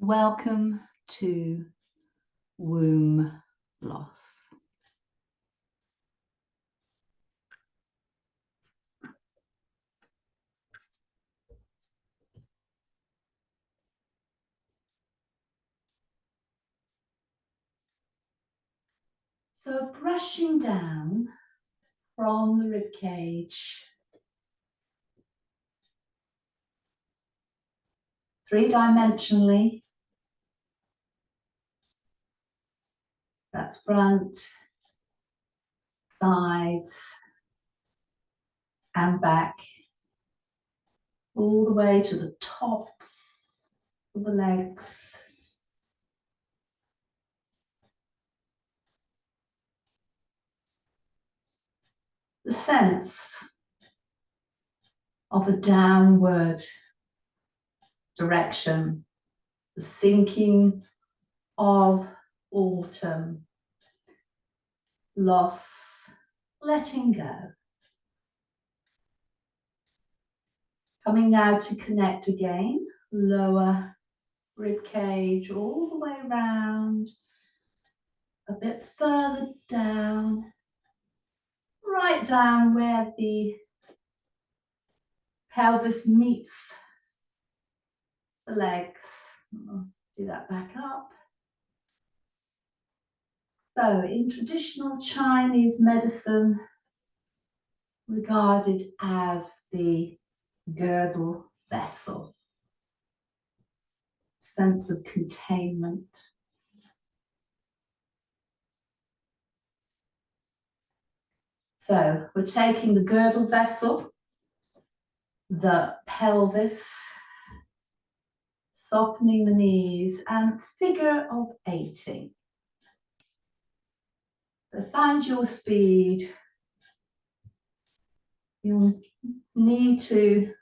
Welcome to womb loss. So brushing down from the rib cage, three-dimensionally. That's front, sides, and back, all the way to the tops of the legs. The sense of a downward direction, the sinking of autumn, loss, letting go. Coming now to connect again, lower rib cage all the way around, a bit further down, right down where the pelvis meets the legs. I'll do that back up. So in traditional Chinese medicine, regarded as the girdle vessel, sense of containment. So we're taking the girdle vessel, the pelvis, softening the knees, and figure of 8. So find your speed. You'll need to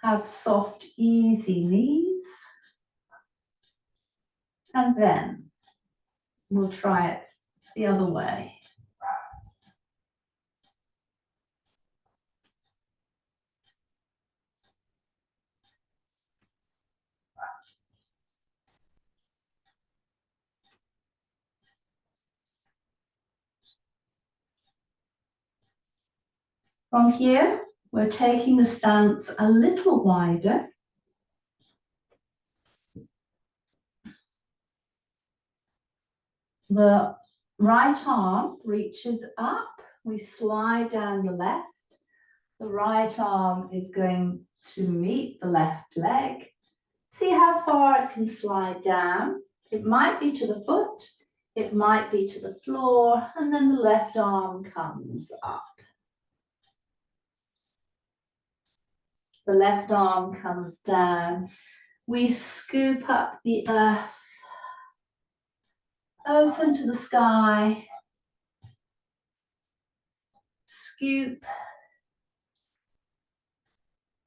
have soft, easy knees. And then we'll try it the other way. From here, we're taking the stance a little wider. The right arm reaches up. We slide down the left. The right arm is going to meet the left leg. See how far it can slide down. It might be to the foot, it might be to the floor, and then the left arm comes up. The left arm comes down. We scoop up the earth, open to the sky, scoop,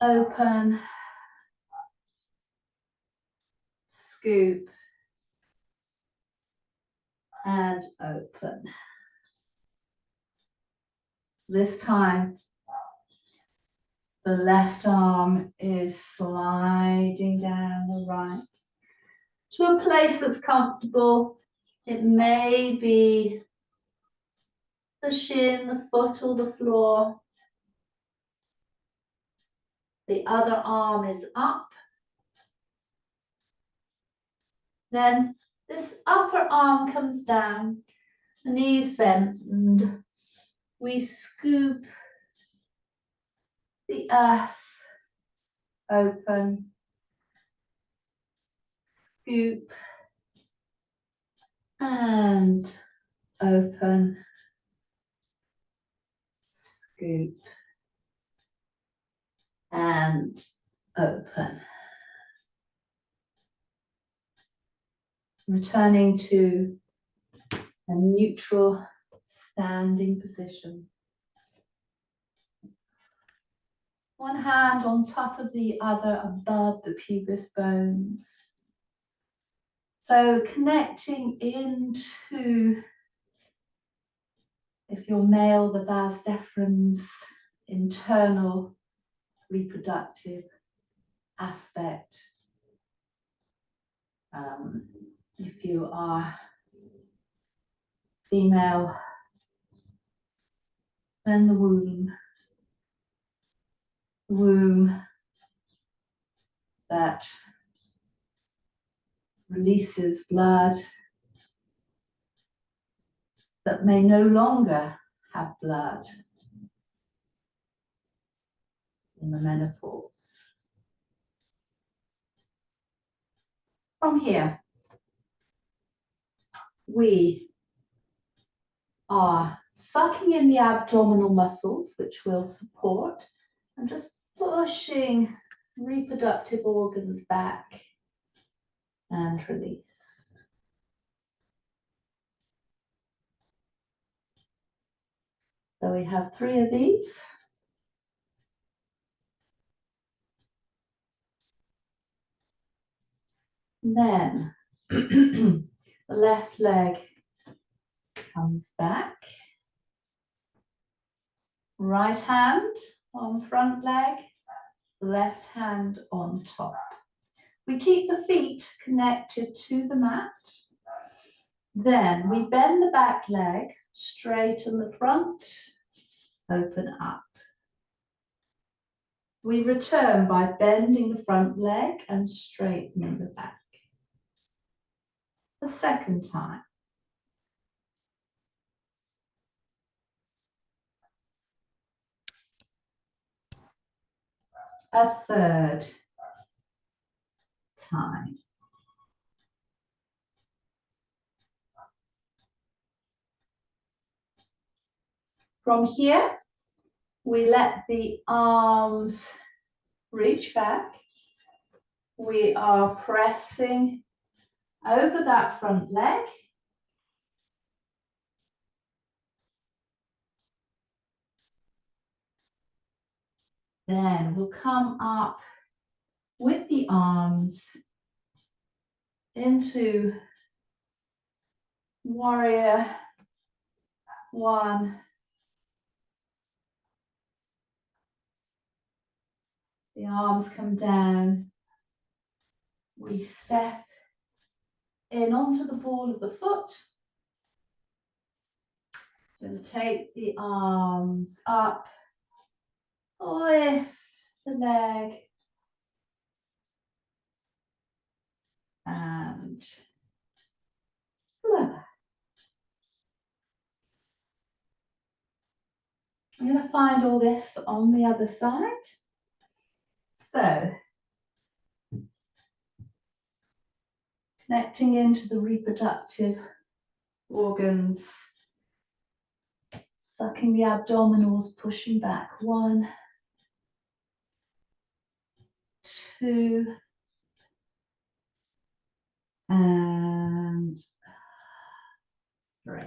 open, scoop, and open. This time, the left arm is sliding down the right to a place that's comfortable. It may be the shin, the foot, or the floor. The other arm is up. Then this upper arm comes down, the knees bend, and we scoop the earth, open, scoop, and open, scoop, and open. Returning to a neutral standing position. One hand on top of the other above the pubis bones. So connecting into, if you're male, the vas deferens, internal reproductive aspect. If you are female, then the womb. Womb that releases blood that may no longer have blood in the menopause. From here, we are sucking in the abdominal muscles, which will support, and just pushing reproductive organs back and release. So we have 3 of these. Then the left leg comes back. Right hand on front leg, left hand on top. We keep the feet connected to the mat. Then we bend the back leg, straighten the front, open up. We return by bending the front leg and straightening the back. The second time. A third time. From here, we let the arms reach back. We are pressing over that front leg. Then we'll come up with the arms into warrior 1. The arms come down. We step in onto the ball of the foot. We'll take the arms up, lift the leg, and lower. I'm going to find all this on the other side. So, connecting into the reproductive organs, sucking the abdominals, pushing back 1, 2, and 3.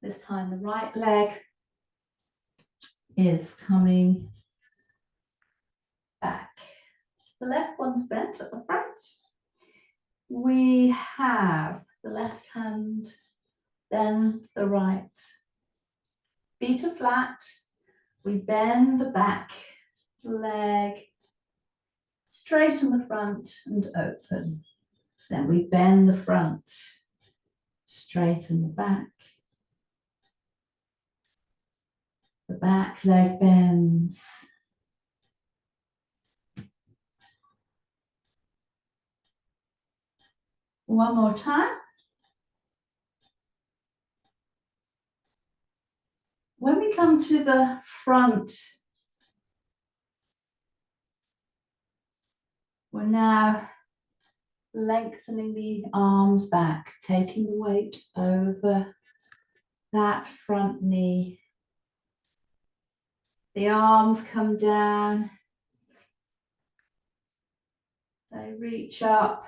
This time the right leg is coming back. The left one's bent at the front. We have the left hand, then the right. Feet are flat. We bend the back leg, straighten the front and open. Then we bend the front, straighten the back. The back leg bends. One more time. When we come to the front, we're now lengthening the arms back, taking the weight over that front knee. The arms come down. They reach up.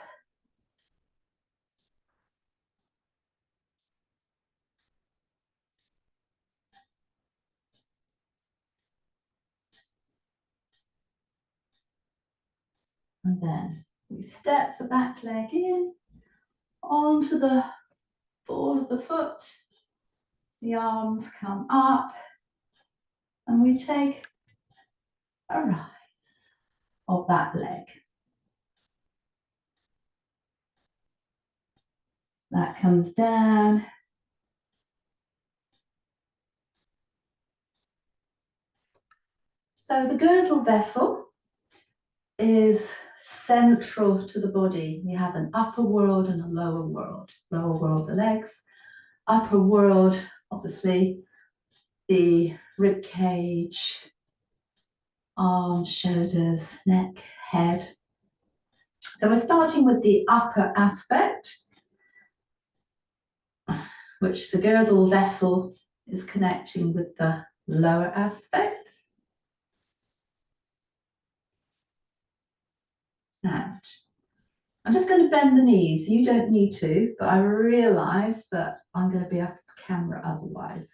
And then we step the back leg in onto the ball of the foot. The arms come up and we take a rise of that leg. That comes down. So the girdle vessel is central to the body. We have an upper world and a lower world. Lower world, the legs. Upper world, obviously, the rib cage, arms, shoulders, neck, head. So we're starting with the upper aspect, which the girdle vessel is connecting with the lower aspect. And I'm just going to bend the knees. You don't need to, but I realise that I'm going to be off camera otherwise.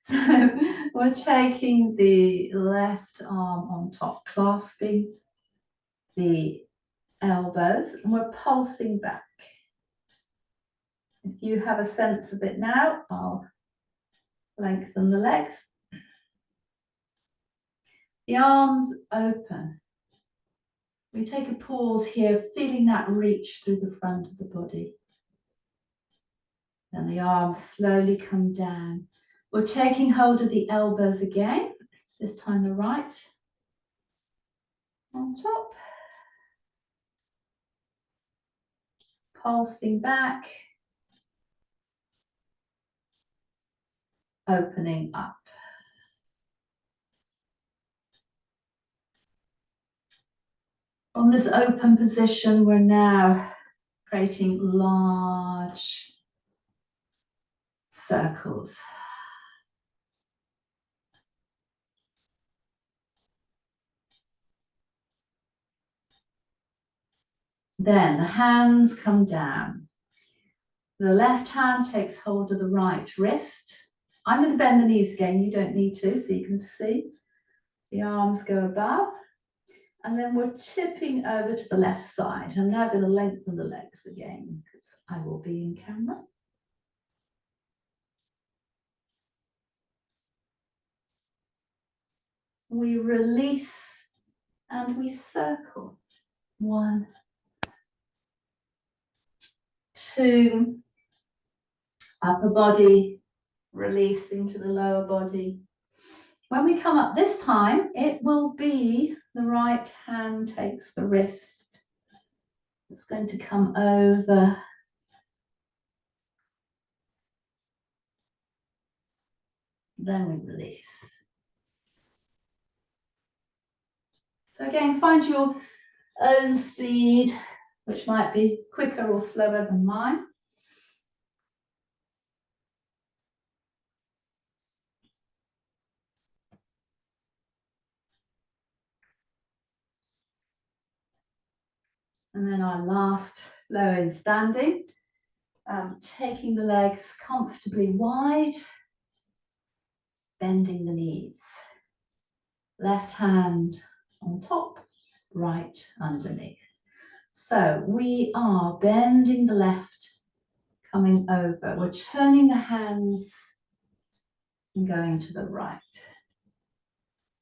So we're taking the left arm on top, clasping the elbows, and we're pulsing back. If you have a sense of it now, I'll lengthen the legs. The arms open. We take a pause here, feeling that reach through the front of the body. Then the arms slowly come down. We're taking hold of the elbows again, this time the right on top. Pulsing back, opening up. On this open position, we're now creating large circles. Then the hands come down. The left hand takes hold of the right wrist. I'm going to bend the knees again. You don't need to, so you can see. The arms go above. And then we're tipping over to the left side. I'm now going to lengthen the legs again because I will be in camera. We release and we circle. 1, 2, upper body, releasing to the lower body. When we come up this time, it will be the right hand takes the wrist. It's going to come over. Then we release. So again, find your own speed, which might be quicker or slower than mine. And then our last low in standing, taking the legs comfortably wide, bending the knees. Left hand on top, right underneath. So we are bending the left, coming over. We're turning the hands and going to the right.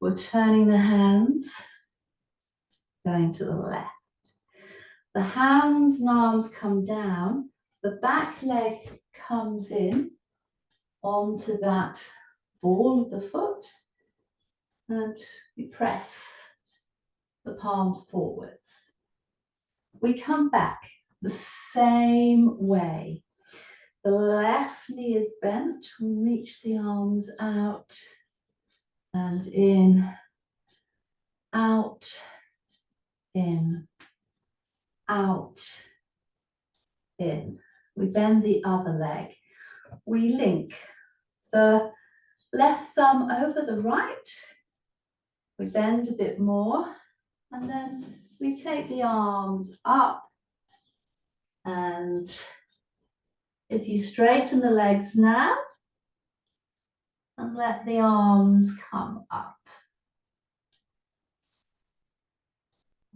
We're turning the hands, going to the left. The hands and arms come down. The back leg comes in onto that ball of the foot, and we press the palms forwards. We come back the same way. The left knee is bent. We reach the arms out and in, out, in, out, in. We bend the other leg. We link the left thumb over the right. We bend a bit more, and then we take the arms up, and if you straighten the legs now and let the arms come up.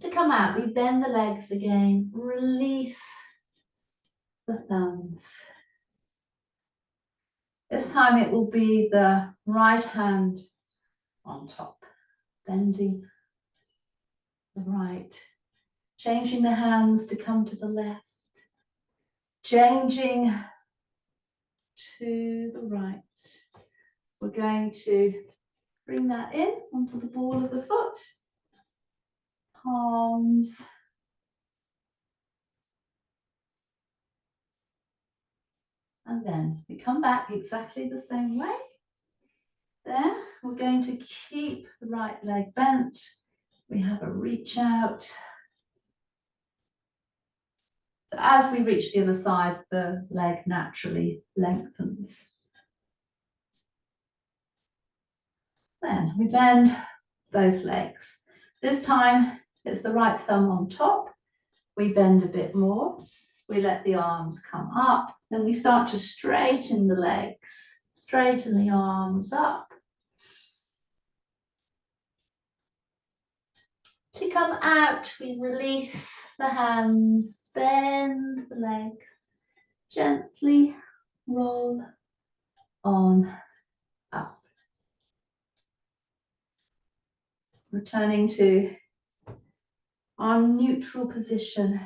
To come out, we bend the legs again, release the thumbs. This time it will be the right hand on top, bending the right, changing the hands to come to the left, changing to the right. We're going to bring that in onto the ball of the foot, palms, and then we come back exactly the same way. Then we're going to keep the right leg bent. We have a reach out. So as we reach the other side, the leg naturally lengthens. Then we bend both legs. This time it's the right thumb on top. We bend a bit more. We let the arms come up. Then we start to straighten the legs, straighten the arms up. To come out, we release the hands, bend the legs, gently roll on up. Returning to our neutral position.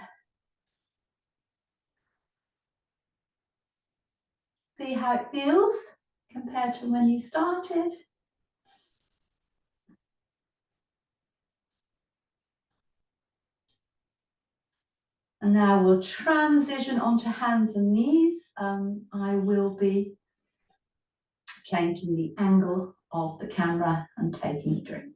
See how it feels compared to when you started. And now we'll transition onto hands and knees. I will be changing the angle of the camera and taking a drink.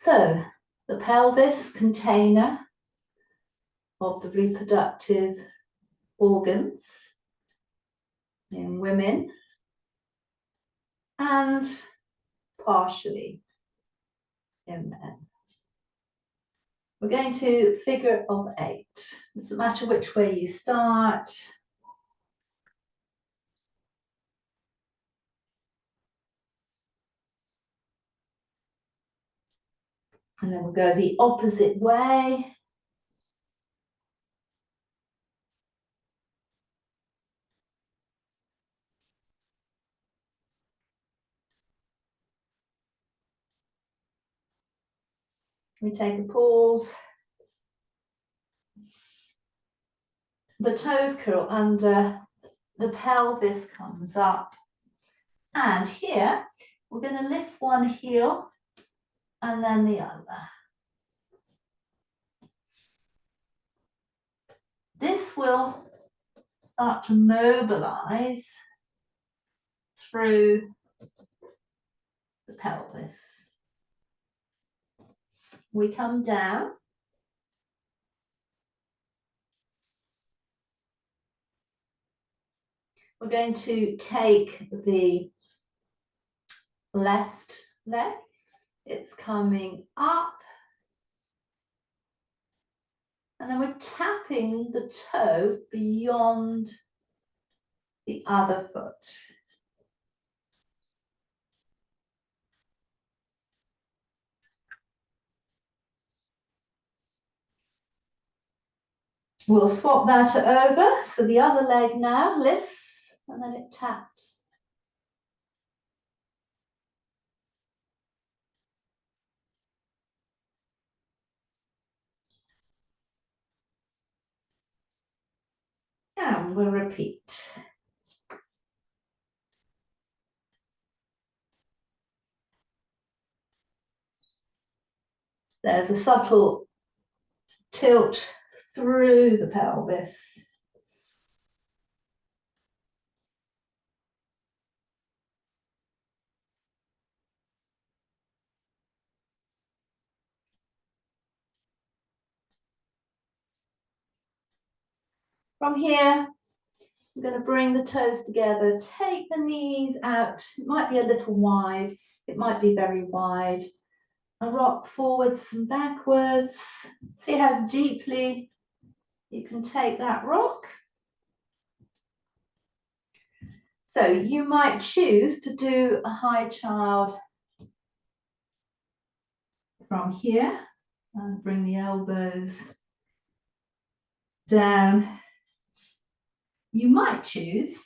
So, the pelvis, container of the reproductive organs in women and partially in men. We're going to figure of 8. It doesn't matter which way you start. And then we'll go the opposite way. We take a pause. The toes curl under, the pelvis comes up. And here, we're going to lift one heel and then the other. This will start to mobilize through the pelvis. We come down. We're going to take the left leg. It's coming up. And then we're tapping the toe beyond the other foot. We'll swap that over. So the other leg now lifts and then it taps. And we'll repeat. There's a subtle tilt through the pelvis. From here, We're going to bring the toes together, take the knees out. It might be a little wide, it might be very wide. And rock forwards and backwards. See how deeply you can take that rock. So you might choose to do a high child from here and bring the elbows down. You might choose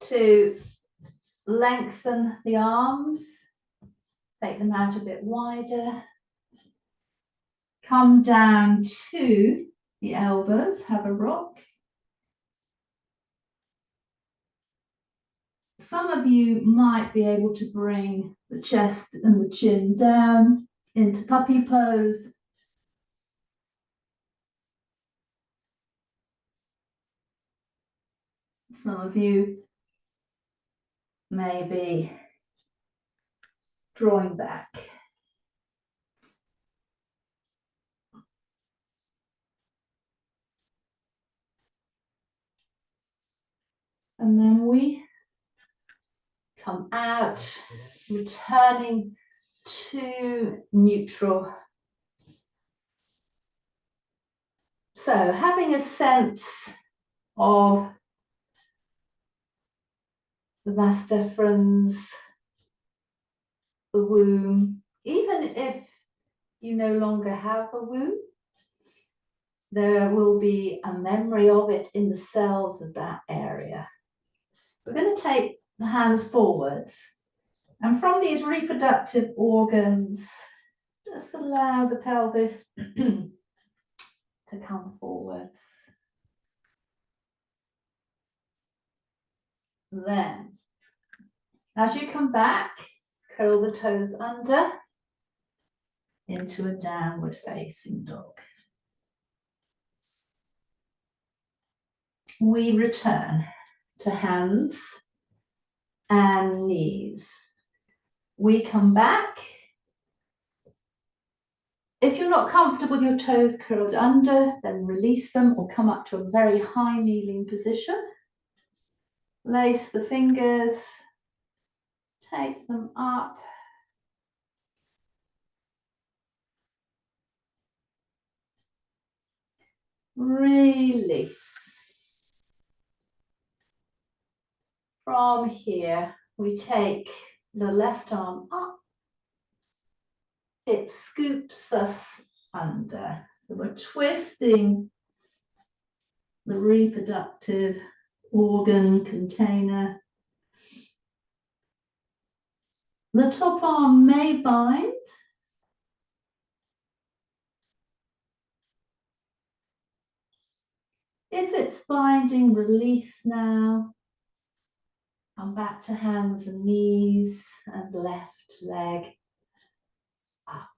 to lengthen the arms, take them out a bit wider, come down to the elbows, have a rock. Some of you might be able to bring the chest and the chin down into puppy pose. Some of you may be drawing back. And then we come out, returning to neutral. So having a sense of the vas deferens, the womb, even if you no longer have a womb, there will be a memory of it in the cells of that area. We're going to take the hands forwards, and from these reproductive organs, just allow the pelvis to come forwards. Then, as you come back, curl the toes under into a downward facing dog. We return to hands and knees. We come back. If you're not comfortable with your toes curled under, then release them or come up to a very high kneeling position. Lace the fingers, take them up. Release. From here, we take the left arm up. It scoops us under. So we're twisting the reproductive organ container. The top arm may bind. If it's binding, release now. Come back to hands and knees and left leg up.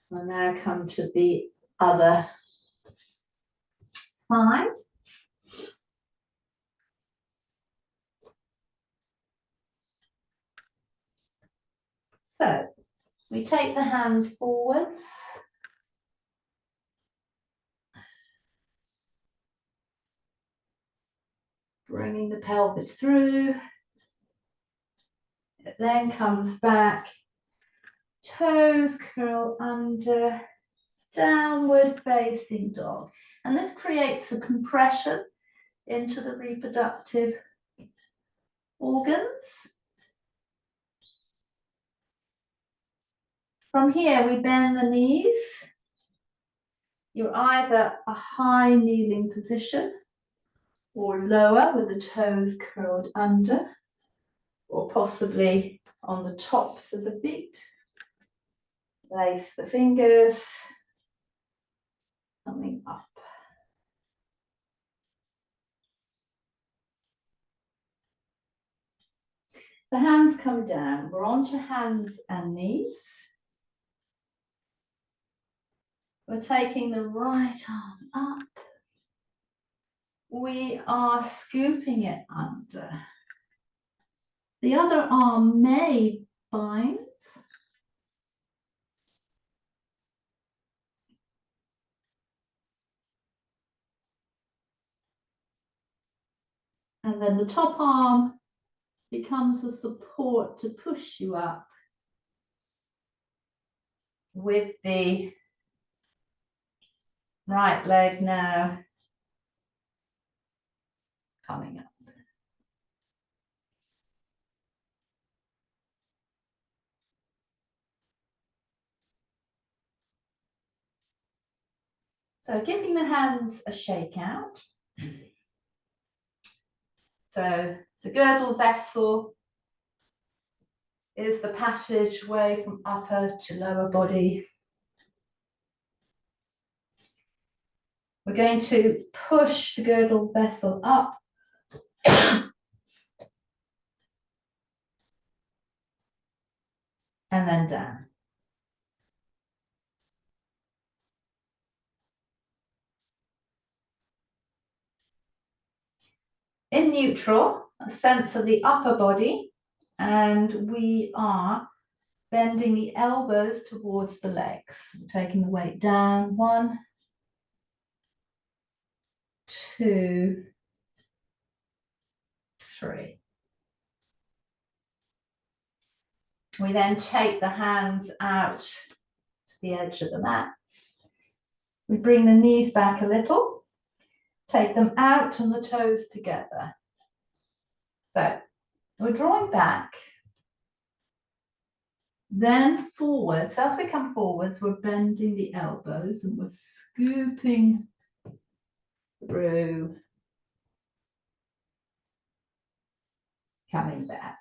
We'll now come to the other side. So we take the hands forwards. Bringing the pelvis through. It then comes back. Toes curl under. Downward facing dog. And this creates a compression into the reproductive organs. From here, we bend the knees. You're either a high kneeling position or lower with the toes curled under, or possibly on the tops of the feet. Lace the fingers, coming up. The hands come down. We're onto hands and knees. We're taking the right arm up. We are scooping it under. The other arm may bind. And then the top arm becomes a support to push you up, with the right leg now coming up. So giving the hands a shake out. So the girdle vessel is the passageway from upper to lower body. We're going to push the girdle vessel up and then down. In neutral, a sense of the upper body, and we are bending the elbows towards the legs, taking the weight down. 1, 2, 3. We then take the hands out to the edge of the mat. We bring the knees back a little, take them out and the toes together. So we're drawing back, then forwards. As we come forwards, we're bending the elbows and we're scooping through, coming back.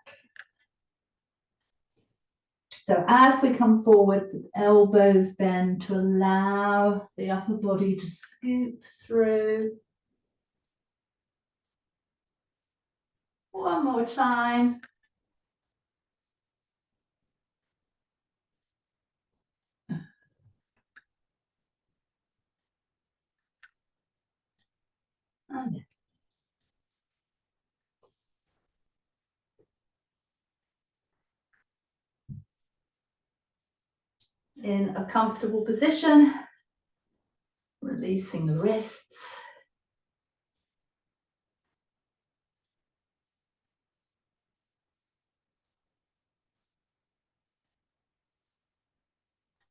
So as we come forward, the elbows bend to allow the upper body to scoop through. One more time. And in a comfortable position, releasing the wrists.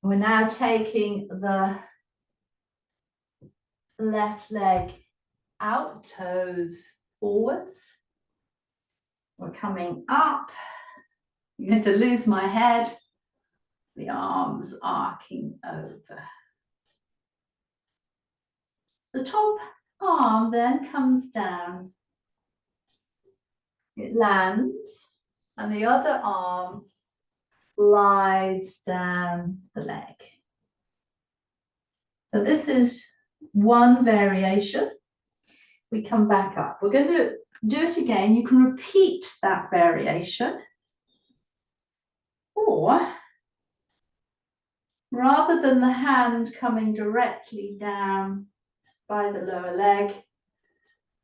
We're now taking the left leg out, toes forwards. We're coming up. I'm going to lose my head. The arms arcing over. The top arm then comes down. It lands, and the other arm slides down the leg. So this is one variation. We come back up. We're going to do it again. You can repeat that variation, or rather than the hand coming directly down by the lower leg,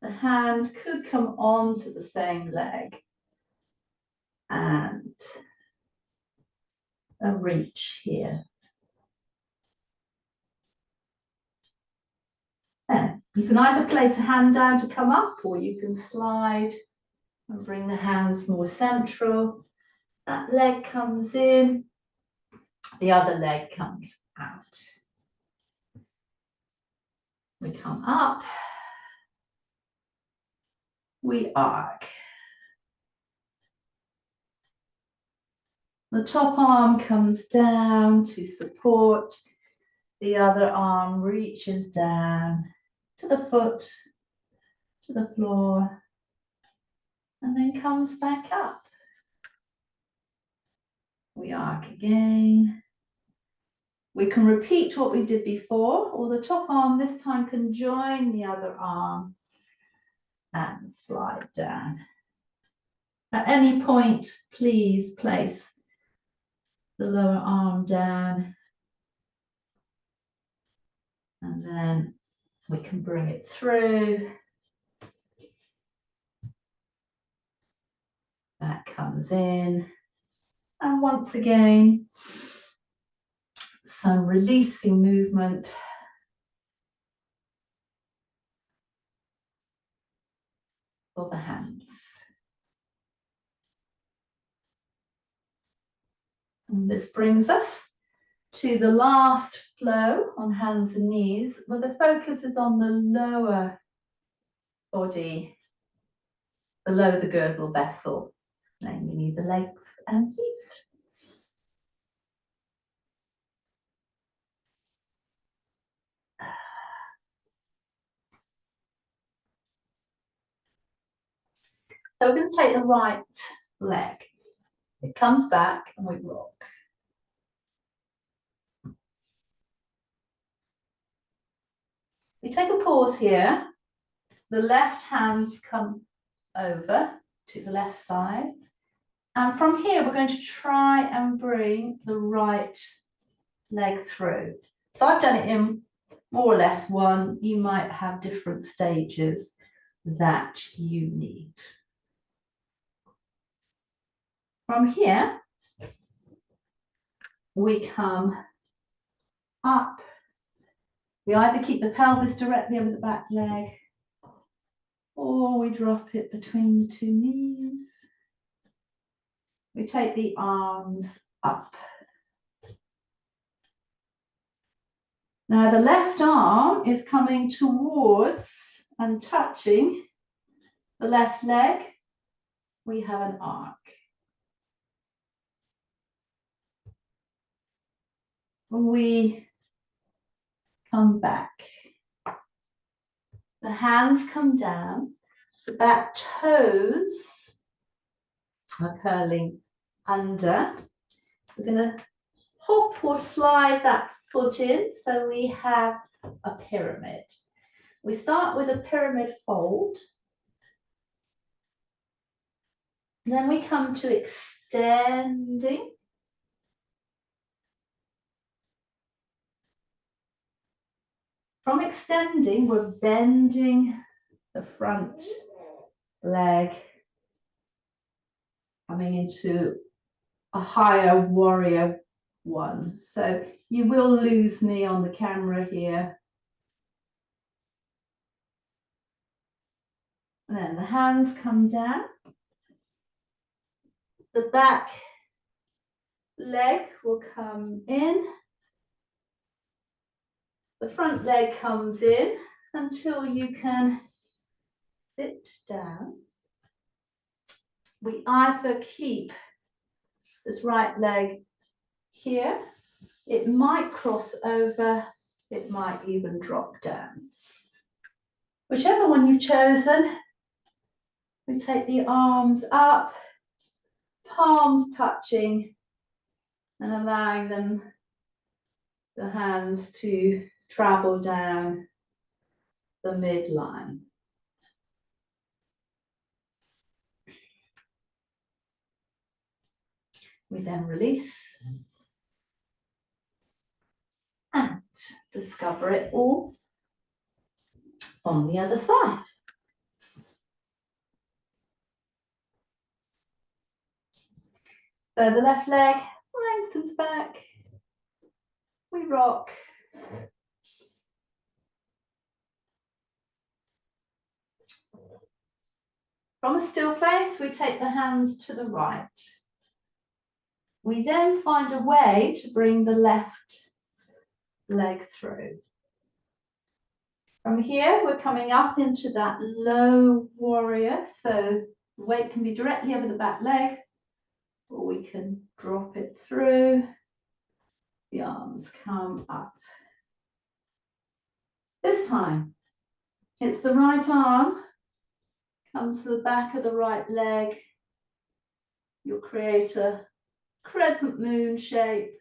the hand could come onto the same leg and a reach here. Then you can either place a hand down to come up, or you can slide and bring the hands more central. That leg comes in, the other leg comes out. We come up, we arc. The top arm comes down to support, the other arm reaches down to the foot, to the floor, and then comes back up. We arc again. We can repeat what we did before, or the top arm this time can join the other arm and slide down. At any point, please place the lower arm down, and then we can bring it through. That comes in, and once again, some releasing movement. for the hands. And this brings us to the last flow on hands and knees, where the focus is on the lower body, below the girdle vessel, namely the legs and feet. So we're going to take the right leg. It comes back and we rock. We take a pause here. The left hands come over to the left side. And from here, we're going to try and bring the right leg through. So I've done it in more or less one. You might have different stages that you need. From here, we come up. We either keep the pelvis directly over the back leg, or we drop it between the two knees. We take the arms up. Now the left arm is coming towards and touching the left leg. We have an arc. We come back. The hands come down. The back toes are curling under. We're going to hop or slide that foot in so we have a pyramid. We start with a pyramid fold. Then we come to extending. From extending, we're bending the front leg, coming into a higher warrior one. So you will lose me on the camera here. And then the hands come down. The back leg will come in. The front leg comes in until you can sit down. We either keep this right leg here. It might cross over. It might even drop down. Whichever one you've chosen, we take the arms up, palms touching, and allowing the hands to travel down the midline. We then release and discover it all on the other side. So the left leg lengthens back. We rock. From a still place, we take the hands to the right. We then find a way to bring the left leg through. From here, we're coming up into that low warrior. So the weight can be directly over the back leg, or we can drop it through. The arms come up. This time, it's the right arm, comes to the back of the right leg. You'll create a crescent moon shape.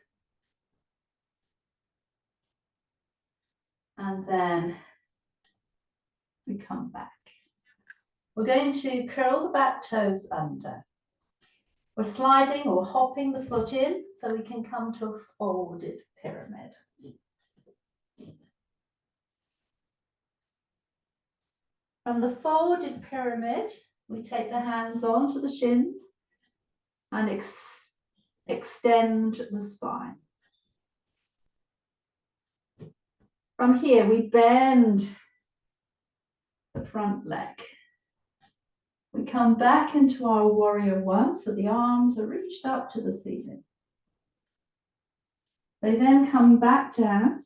And then we come back. We're going to curl the back toes under. We're sliding or hopping the foot in so we can come to a folded pyramid. From the folded pyramid, we take the hands onto the shins and extend the spine. From here, we bend the front leg. We come back into our warrior one, so the arms are reached up to the ceiling. They then come back down.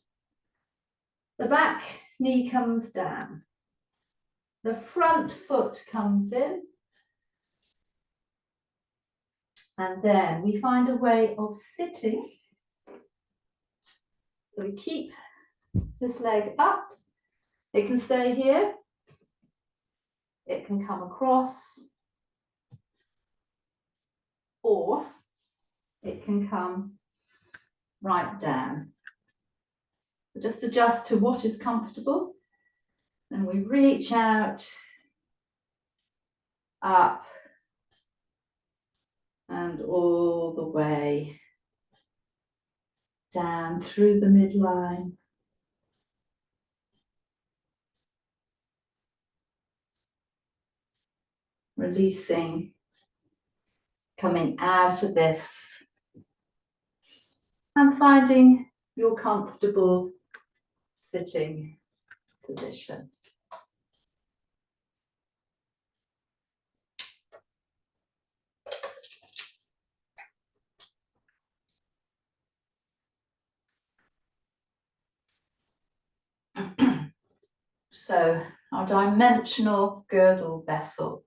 The back knee comes down. The front foot comes in. And then we find a way of sitting. So we keep this leg up. It can stay here. It can come across. Or it can come right down. So just adjust to what is comfortable. And we reach out, up, and all the way down through the midline. Releasing, coming out of this, and finding your comfortable sitting position. So our dimensional girdle vessel,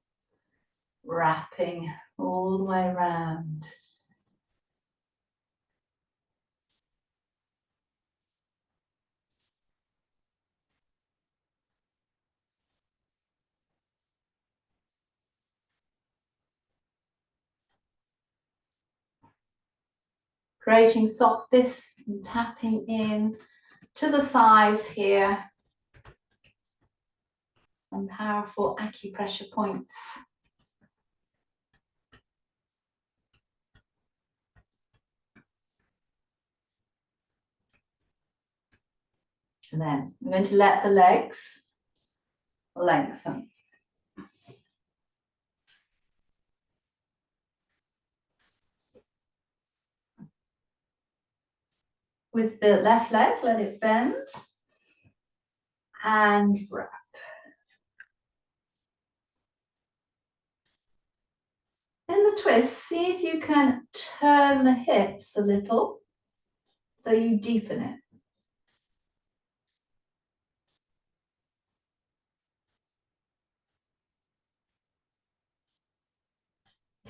wrapping all the way around. Creating soft fists and tapping in to the thighs here. Some powerful acupressure points. And then I'm going to let the legs lengthen. With the left leg, let it bend and wrap. In the twist, see if you can turn the hips a little so you deepen it.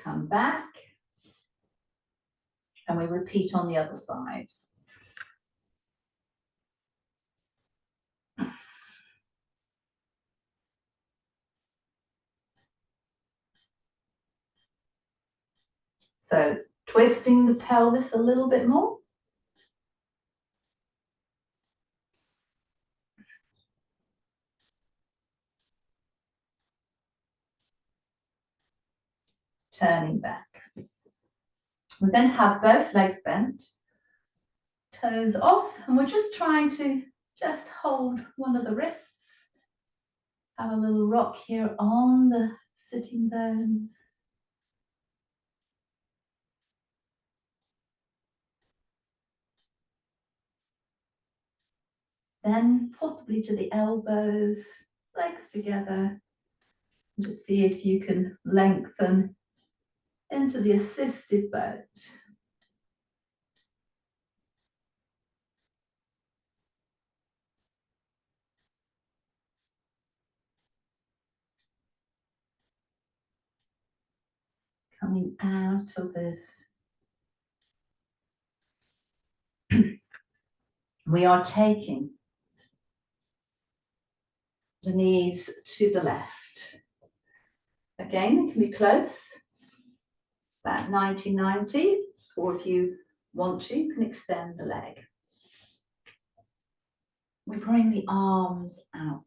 Come back. And we repeat on the other side. So twisting the pelvis a little bit more. Turning back. We're going to have both legs bent, toes off, and we're just trying to just hold one of the wrists. Have a little rock here on the sitting bones. Then possibly to the elbows, legs together. And just see if you can lengthen into the assisted boat. Coming out of this. We are taking the knees to the left. Again, they can be close, about 90-90, or if you want to, you can extend the leg. We bring the arms out.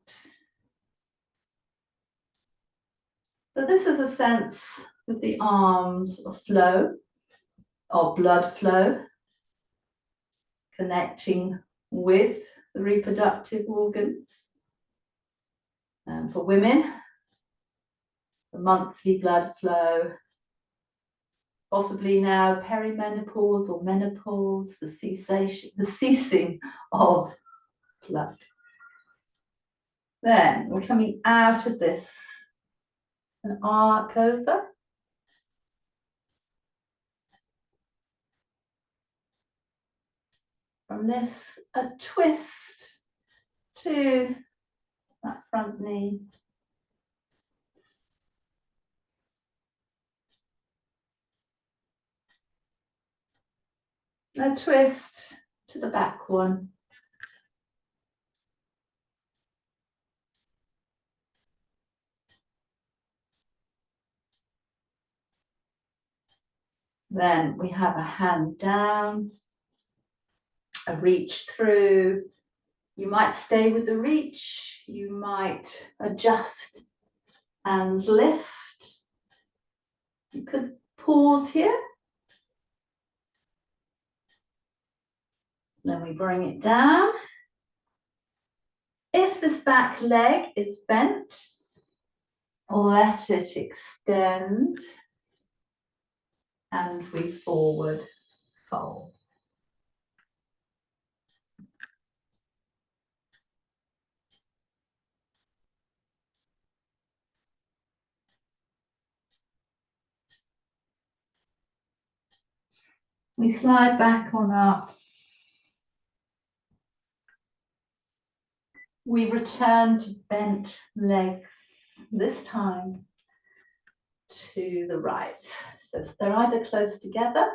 So this is a sense with the arms of flow, of blood flow, connecting with the reproductive organs. And for women, the monthly blood flow, possibly now perimenopause or menopause, the ceasing of blood. Then we're coming out of this an arc over. From this, a twist to that front knee. A twist to the back one. Then we have a hand down, a reach through. You might stay with the reach, you might adjust and lift. You could pause here. Then we bring it down. If this back leg is bent, let it extend. And we forward fold. We slide back on up. We return to bent legs, this time to the right. So if they're either close together,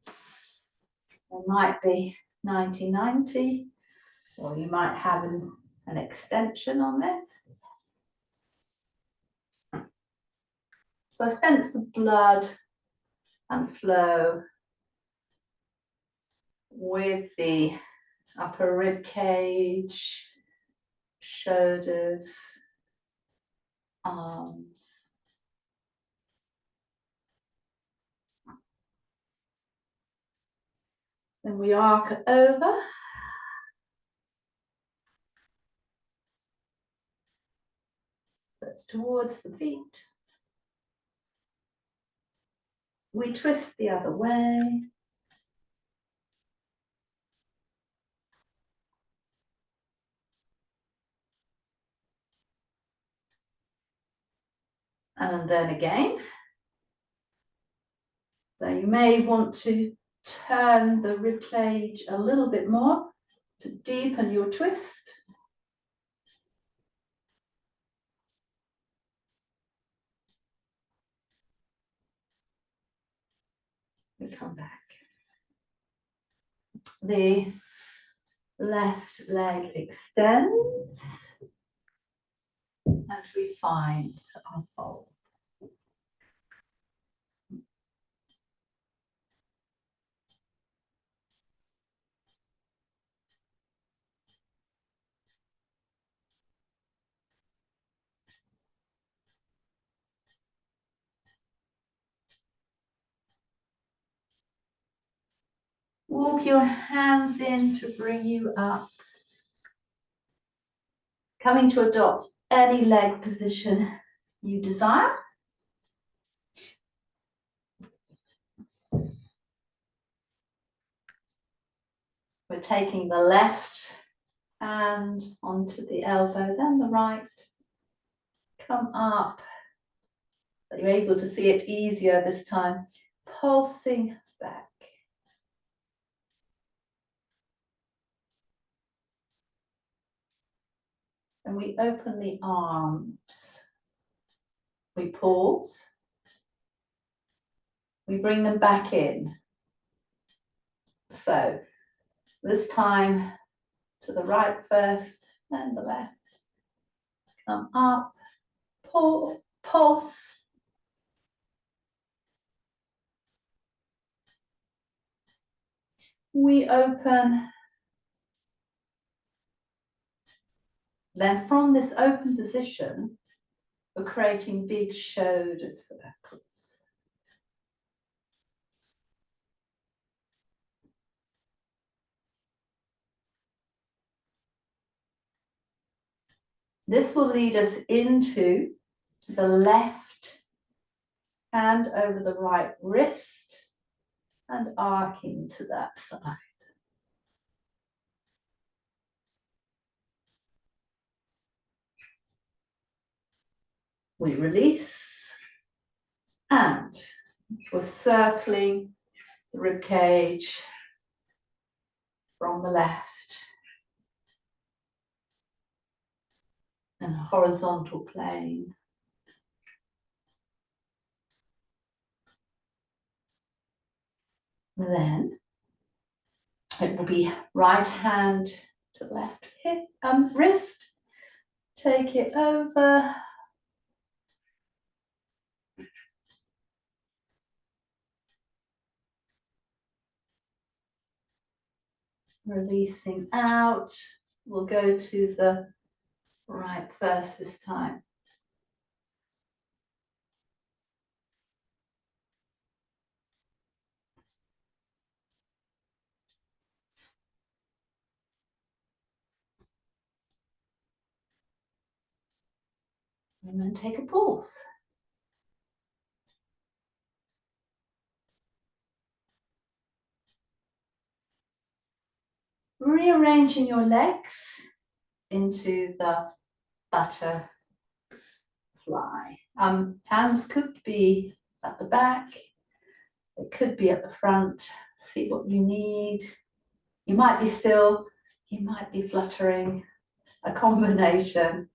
they might be 90-90, or you might have an extension on this. So a sense of blood and flow with the upper rib cage, shoulders, arms. Then we arc over. That's towards the feet. We twist the other way. And then again. So you may want to turn the rib cage a little bit more to deepen your twist. We come back. The left leg extends and we find our fold. Walk your hands in to bring you up. Coming to adopt any leg position you desire. We're taking the left hand onto the elbow, then the right. Come up. So you're able to see it easier this time. Pulsing back. And we open the arms. We pause. We bring them back in. So this time to the right first, then the left. Come up, pulse. We open. Then from this open position, we're creating big shoulder circles. This will lead us into the left hand over the right wrist and arcing to that side. We release. We're circling the rib cage from the left and horizontal plane. Then it will be right hand to left hip, wrist. Take it over. Releasing out. We'll go to the right first this time. And then take a pause. Rearranging your legs into the butterfly. Hands could be at the back, it could be at the front. See what you need. You might be still, you might be fluttering, a combination.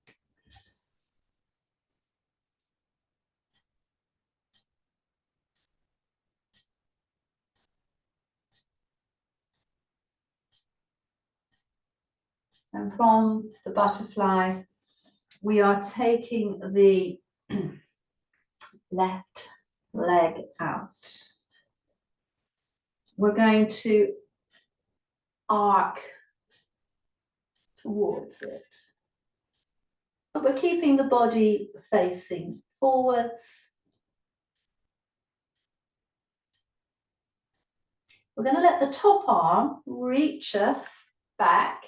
And from the butterfly, we are taking the left leg out. We're going to arc towards it. But we're keeping the body facing forwards. We're going to let the top arm reach us back.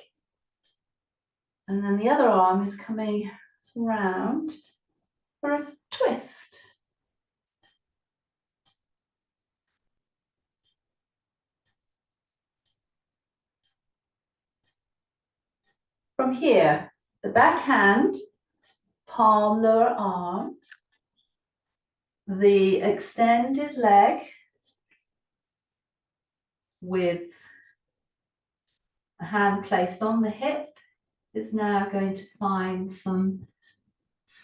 And then the other arm is coming round for a twist. From here, the back hand, palm, lower arm, the extended leg with a hand placed on the hip is now going to find some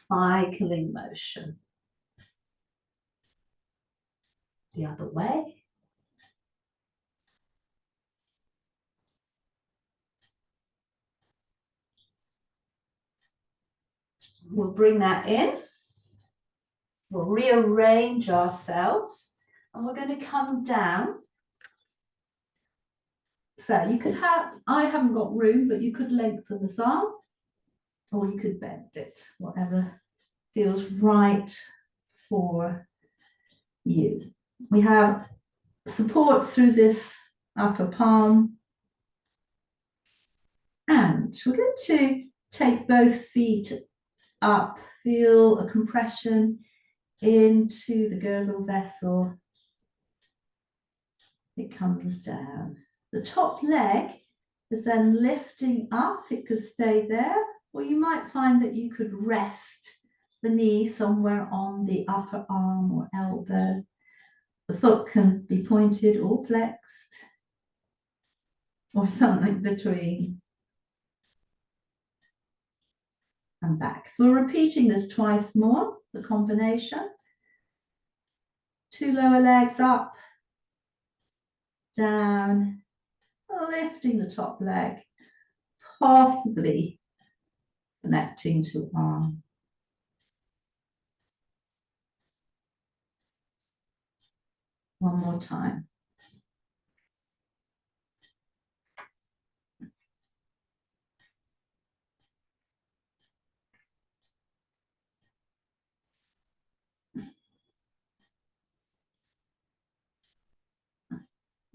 cycling motion. The other way. We'll bring that in. We'll rearrange ourselves and we're going to come down. So you could have, I haven't got room, but you could lengthen this arm or you could bend it, whatever feels right for you. We have support through this upper palm. And we're going to take both feet up, feel a compression into the girdle vessel. It comes down. The top leg is then lifting up. It could stay there, or you might find that you could rest the knee somewhere on the upper arm or elbow. The foot can be pointed or flexed, or something between. And back. So we're repeating this twice more, the combination. 2 lower legs up, down, lifting the top leg, possibly connecting to arm. One more time.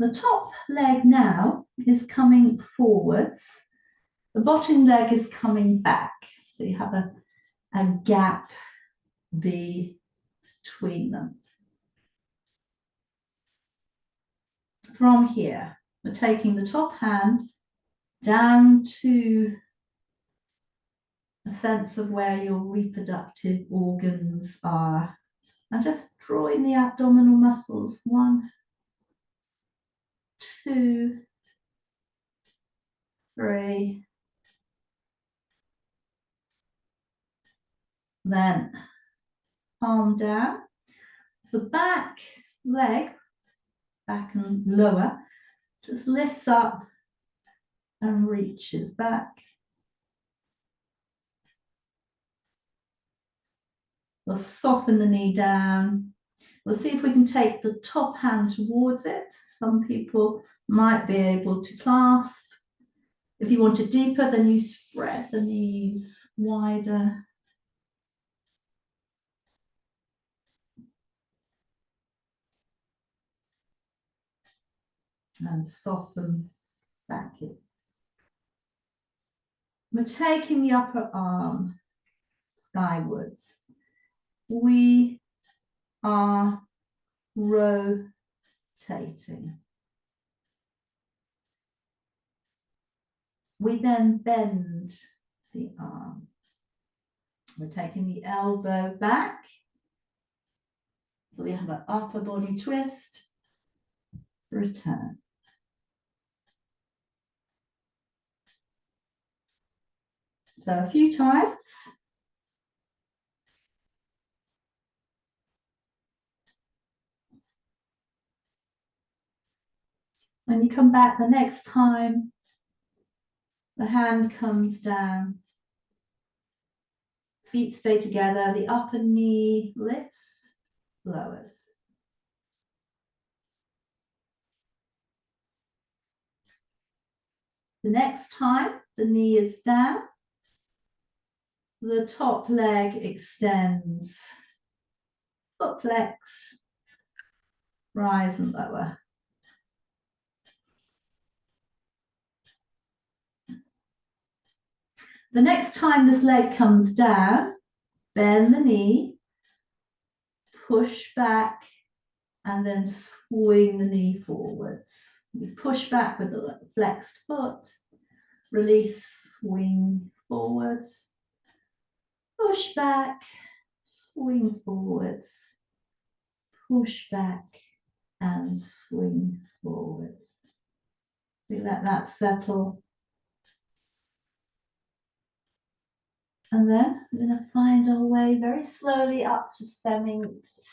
The top leg now is coming forwards. The bottom leg is coming back. So you have a gap between them. From here, we're taking the top hand down to a sense of where your reproductive organs are. And just drawing the abdominal muscles. 1, 2, 3. Then palm down. The back leg, back and lower, just lifts up and reaches back. We'll soften the knee down. We'll see if we can take the top hand towards it. Some people might be able to clasp. If you want it deeper, then you spread the knees wider. And soften back in. We're taking the upper arm skywards. We are rotating. We then bend the arm. We're taking the elbow back. So we have an upper body twist. Return. So a few times. When you come back the next time, the hand comes down. Feet stay together. The upper knee lifts, lowers. The next time, the knee is down. The top leg extends. Foot flex. Rise and lower. The next time this leg comes down, bend the knee, push back, and then swing the knee forwards. You push back with the flexed foot, release, swing forwards, push back, swing forwards, push back, and swing forwards. We let that settle. And then we're going to find our way very slowly up to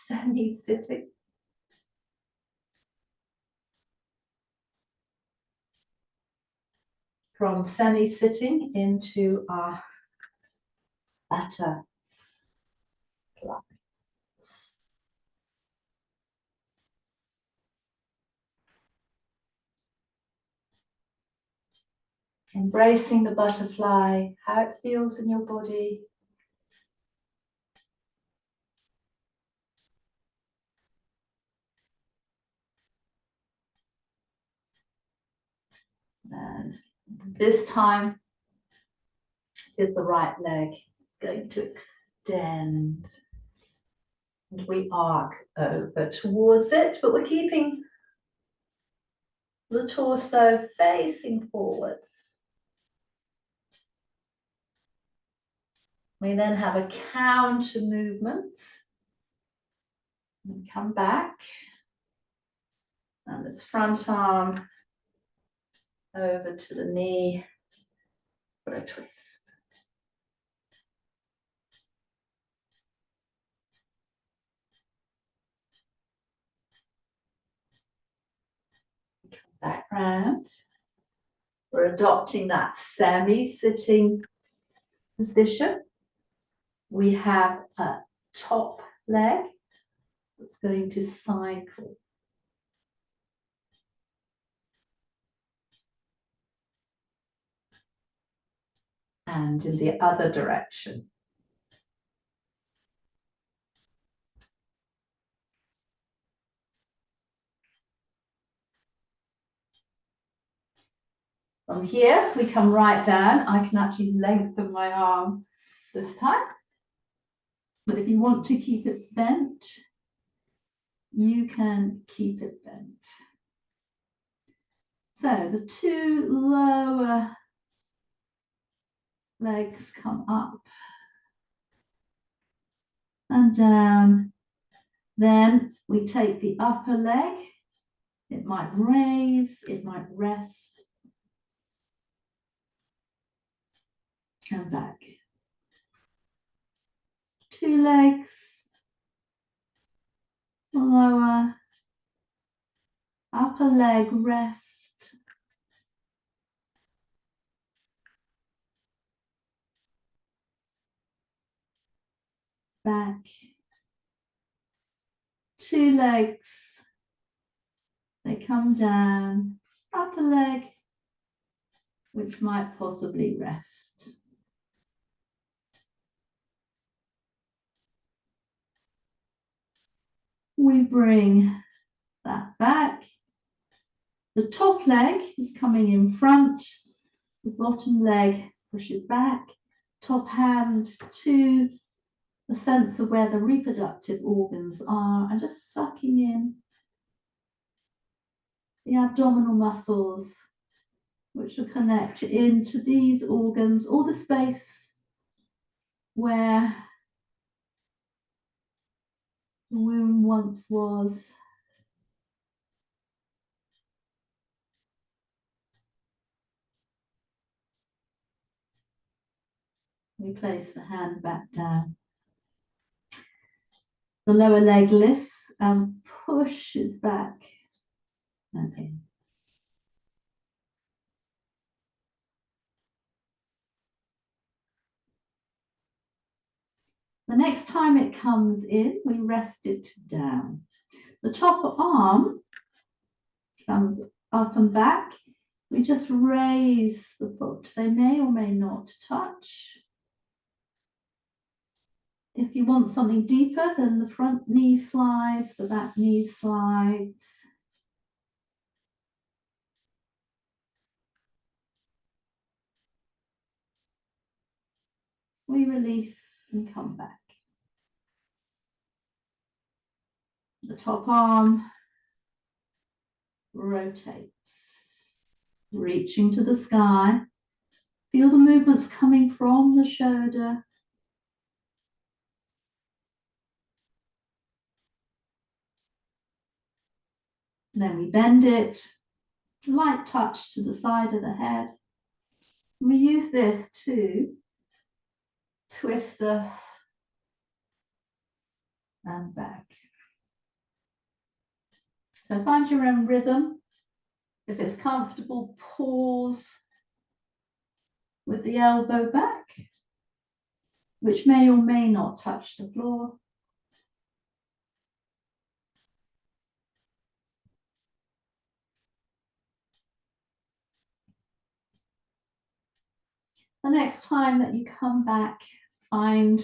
semi-sitting. From semi-sitting into our butterfly. Embracing the butterfly, how it feels in your body. And this time, it is the right leg. It's going to extend. And we arc over towards it, but we're keeping the torso facing forwards. We then have a counter movement. And come back. And this front arm over to the knee for a twist. Come back round. We're adopting that semi-sitting position. We have a top leg that's going to cycle. And in the other direction. From here, we come right down. I can actually lengthen my arm this time. But if you want to keep it bent, you can keep it bent. So the two lower legs come up and down Then we take the upper leg. It might raise, it might rest, and back. 2 legs, lower, upper leg rest, back. 2 legs, they come down, upper leg, which might possibly rest. We bring that back. The top leg is coming in front, the bottom leg pushes back, top hand to the sense of where the reproductive organs are, and just sucking in the abdominal muscles, which will connect into these organs, or the space where the womb once was. We place the hand back down. The lower leg lifts and pushes back and in. The next time it comes in, we rest it down. The top arm comes up and back. We just raise the foot. They may or may not touch. If you want something deeper, then the front knee slides, the back knee slides. We release and come back. The top arm rotates, reaching to the sky. Feel the movements coming from the shoulder. Then we bend it, light touch to the side of the head. We use this to twist us and back. So find your own rhythm. If it's comfortable, pause with the elbow back, which may or may not touch the floor. The next time that you come back, find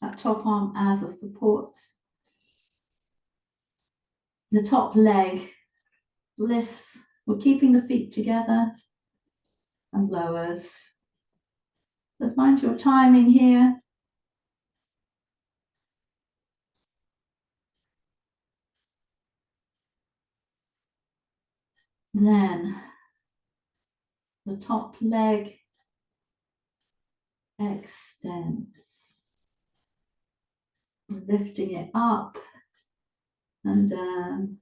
that top arm as a support. The top leg lifts. We're keeping the feet together and lowers. So find your timing here. Then the top leg extends, lifting it up and down.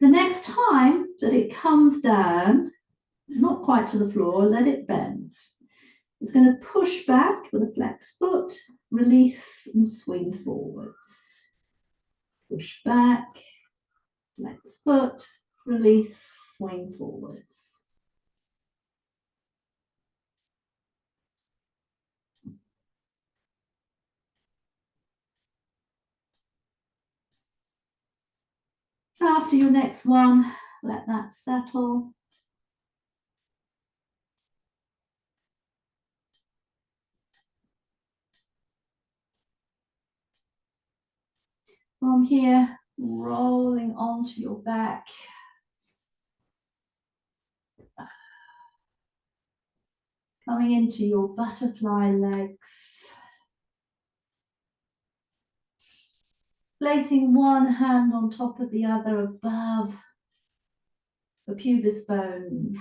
The next time that it comes down, not quite to the floor, let it bend. It's going to push back with a flex foot, release and swing forwards. Push back, flex foot, release, swing forwards. After your next one, let that settle. From here, rolling onto your back. Coming into your butterfly legs. Placing one hand on top of the other above the pubis bones.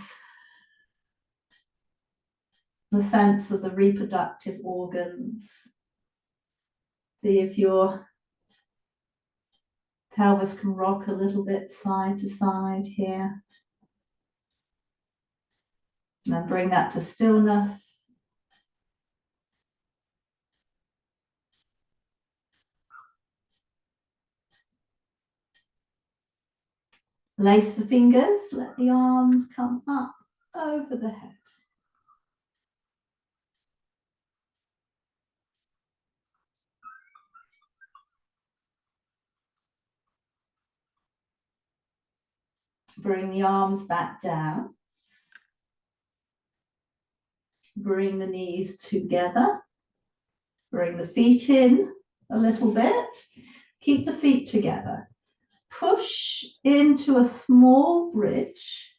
the sense of the reproductive organs. See if your pelvis can rock a little bit side to side here. And then bring that to stillness. Lace the fingers, let the arms come up over the head. Bring the arms back down. Bring the knees together. Bring the feet in a little bit. Keep the feet together. Push into a small bridge.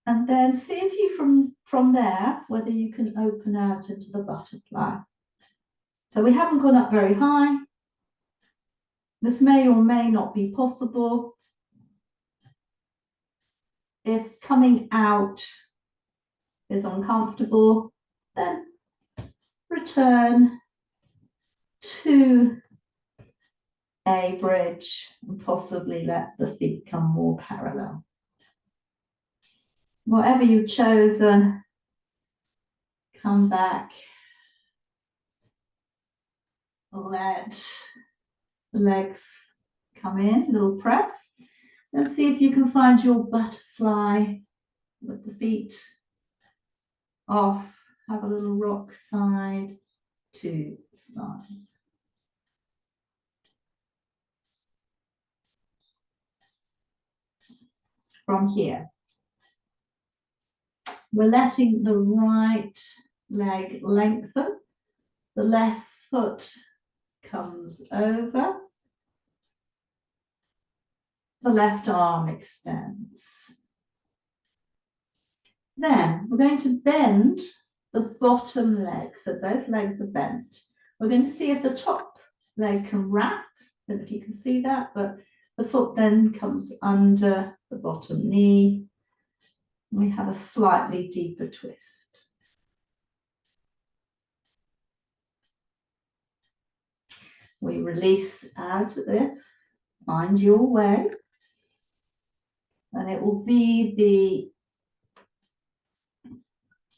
And then see if you from there, whether you can open out into the butterfly. So we haven't gone up very high. This may or may not be possible. If coming out is uncomfortable, then return to a bridge and possibly let the feet come more parallel. Whatever you've chosen, come back. Let the legs come in, little press. Let's see if you can find your butterfly with the feet off. Have a little rock side to side. From here, we're letting the right leg lengthen. The left foot comes over. The left arm extends. Then we're going to bend the bottom leg. So both legs are bent. We're going to see if the top leg can wrap. I don't know if you can see that, but the foot then comes under the bottom knee. We have a slightly deeper twist. We release out of this. Find your way. And it will be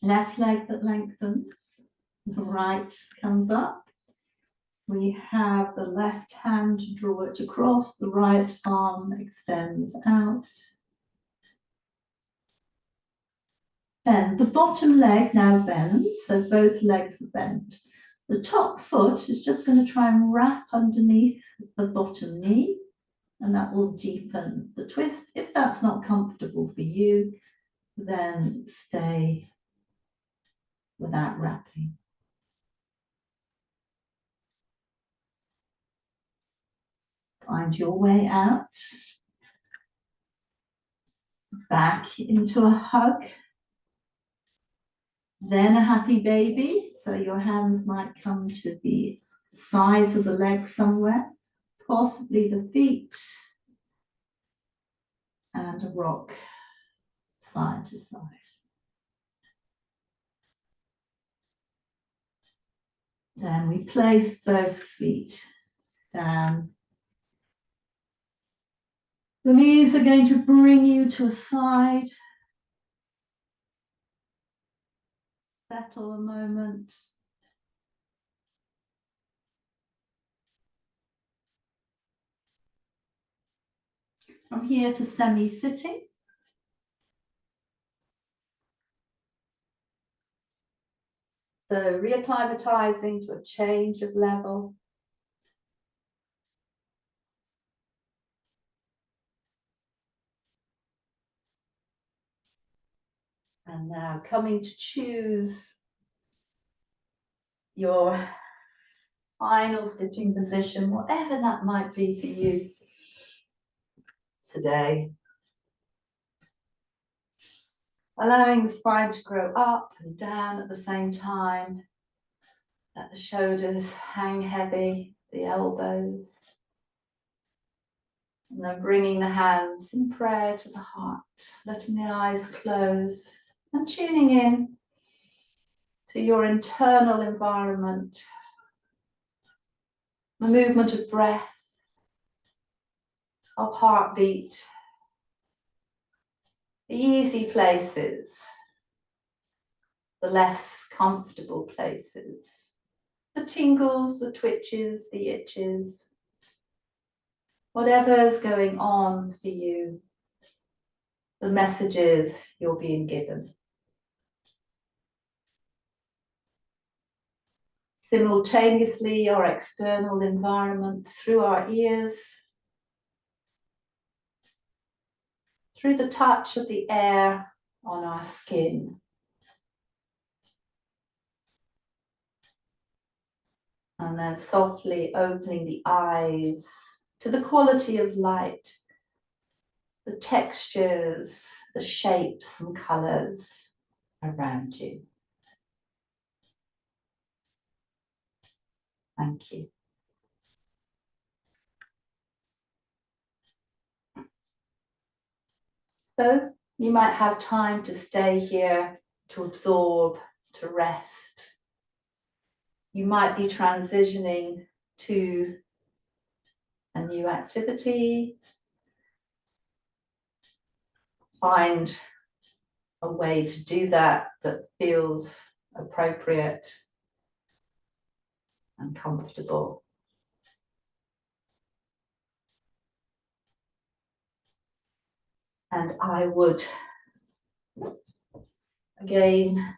the left leg that lengthens. The right comes up. We have the left hand to draw it across. The right arm extends out. Then the bottom leg now bends, so both legs are bent. The top foot is just going to try and wrap underneath the bottom knee, and that will deepen the twist. If that's not comfortable for you, then stay without wrapping. Find your way out. Back into a hug. Then a happy baby. So your hands might come to the sides of the legs somewhere, possibly the feet, and a rock side to side. Then we place both feet down. The knees are going to bring you to a side. Settle a moment. From here to semi-sitting. So reacclimatizing to a change of level. And now coming to choose your final sitting position, whatever that might be for you today. Allowing the spine to grow up and down at the same time. Let the shoulders hang heavy, the elbows. And then bringing the hands in prayer to the heart, letting the eyes close and tuning in to your internal environment, the movement of breath, of heartbeat, the easy places, the less comfortable places, the tingles, the twitches, the itches, whatever's going on for you, the messages you're being given. Simultaneously, our external environment through our ears, through the touch of the air on our skin. And then softly opening the eyes to the quality of light, the textures, the shapes and colours around you. Thank you. So you might have time to stay here, to absorb, to rest. You might be transitioning to a new activity. Find a way to do that that feels appropriate and comfortable. And I would again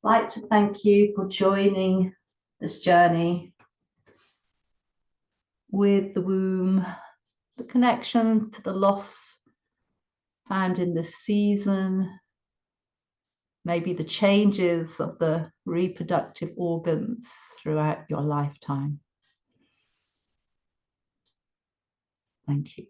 like to thank you for joining this journey with the womb, the connection to the loss found in this season, maybe the changes of the reproductive organs throughout your lifetime. Thank you.